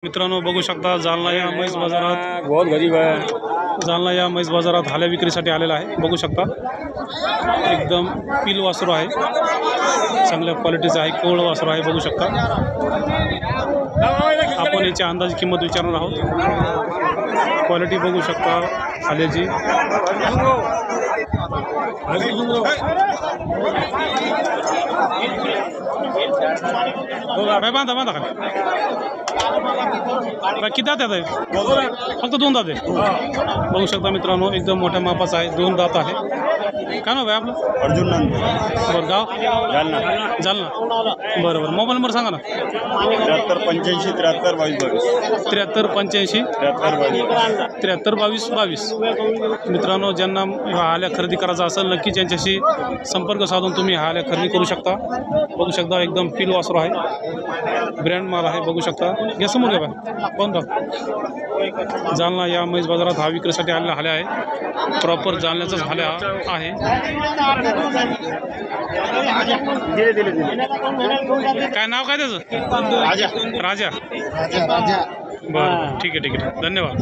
मित्रांनो बघू शकता जालना या म्हैस बाजारात बहुत गरीब है। जालना या म्हैस बाजारात हाल्या विक्रीसाठी आलेला आहे। बघू शकता एकदम पिल वासरू आहे, चांगल्या क्वालिटीचं आहे, कोवळ वासरू आहे। बघू शकता आपण याची अंदाजे किंमत विचारणार आहोत। क्वालिटी बघू शकता हाल्याची। बांधा बांधा किती दात आहे? फक्त 2 दात आहे। बघू शकता मित्रांनो एकदम मोठ्या मापाचा आहे, 2 दात आहे। काय नाव आहे आपलं? अर्जुन नंद। बरं, गाव जालना। जालना, बरं बरं। मोबाईल नंबर सांगा ना। 73 85 73 22 73 85 73 22 22। मित्रांनो ज्यांना हा आल्या खरेदी करायचा असेल नक्कीच यांच्याशी संपर्क साधून तुम्ही हा आल्या खरेदी करू शकता। बघू शकता एकदम पिल वासरू आहे, ब्रँड माल आहे। बघू शकता घ्या समोर घ्या बा कोण राव। जालना या म्हैस बाजारात हा विक्रीसाठी आलेला हाल्या आहे, प्रॉपर जालन्याचाच हाल्या आहे। काय नाव काय त्याचं? राजा। बरं ठीक आहे धन्यवाद।